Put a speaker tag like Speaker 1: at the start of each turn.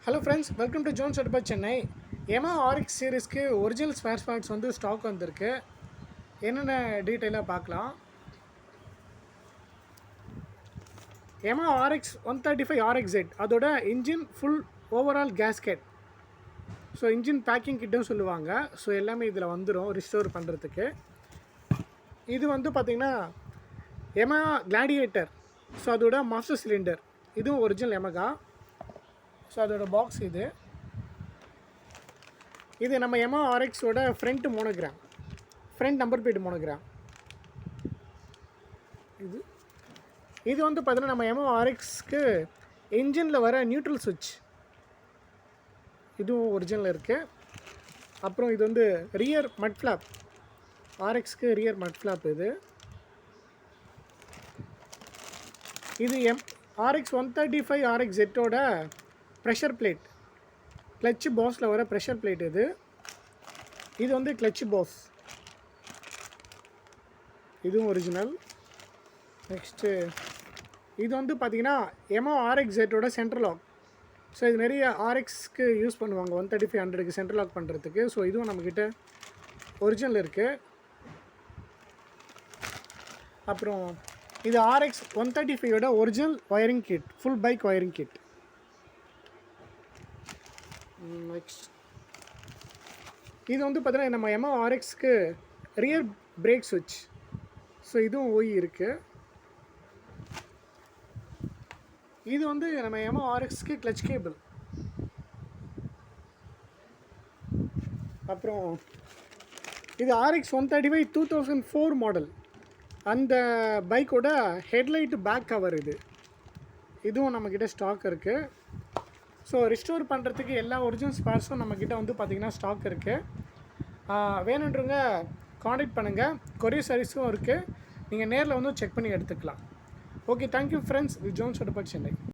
Speaker 1: Hello friends, welcome to Jones அடுப்பா Chennai. Yamaha RX சீரிஸ்க்கு original spare parts வந்து stock வந்திருக்கு. என்னென்ன டீட்டெயிலாக பார்க்கலாம். Yamaha RX 135 RXZ அதோட engine full overall gasket, so engine packing கிட்டும் சொல்லுவாங்க. ஸோ எல்லாமே இதில் வந்துடும் ரிஸ்டோர் பண்ணுறதுக்கு. இது வந்து பார்த்திங்கன்னா Yamaha கிளாடியேட்டர், ஸோ அதோட மாஸ்டர் சிலிண்டர், இதுவும் ஒரிஜினல் Yamaha. ஸோ அதோட பாக்ஸ் இது நம்ம Yamaha RXோட front monogram, front number plate monogram. இது வந்து பார்த்தீங்கன்னா நம்ம Yamaha RXக்கு இன்ஜினில் வர நியூட்ரல் சுவிட்ச், இதுவும் ஒரிஜினல் இருக்குது. அப்புறம் இது வந்து ரியர் மட் ஃப்ளாப், RXக்கு ரியர் மட் ஃப்ளாப். இது RX 135 RXZோட ப்ரெஷர் பிளேட், கிளட்ச் பாஸில் வர ப்ரெஷர் பிளேட். இது வந்து கிளட்ச் பாஸ், இதுவும் ஒரிஜினல். நெக்ஸ்ட்டு இது வந்து பார்த்திங்கன்னா Yamaha RXZோட சென்ட்ரல் லாக். ஸோ இது நிறைய RXக்கு யூஸ் பண்ணுவாங்க 135 100க்கு சென்ட்ரல் லாக் பண்ணுறதுக்கு. ஸோ இதுவும் நம்மக்கிட்ட ஒரிஜினல் இருக்குது. அப்புறம் இது RX 135ஓட original wiring kit, full bike wiring kit. Next இது வந்து பார்த்தீங்கன்னா நம்ம Yamaha RXக்கு ரியர் பிரேக் சுவிட்ச், ஸோ இதுவும் இருக்குது. இது வந்து நம்ம Yamaha RXக்கு கிளட்ச் கேபிள். அப்புறம் இது RX 135 2004 மாடல், அந்த பைக்கோட ஹெட்லைட் பேக் கவர். இதுவும் நம்மக்கிட்ட ஸ்டாக் இருக்குது. ஸோ ரிஸ்டோர் பண்ணுறதுக்கு எல்லா ஒரிஜினல் ஸ்பேர்ஸும் நம்மக்கிட்ட வந்து பார்த்திங்கன்னா ஸ்டாக் இருக்குது. வேணுன்றவங்க காண்டாக்ட் பண்ணுங்கள். கொரியர் சர்வீஸும் இருக்குது, நீங்கள் நேரில் வந்து செக் பண்ணி எடுத்துக்கலாம். Okay, thank you friends. இது ஜோன்ஸ் அடுப்பா சென்னை.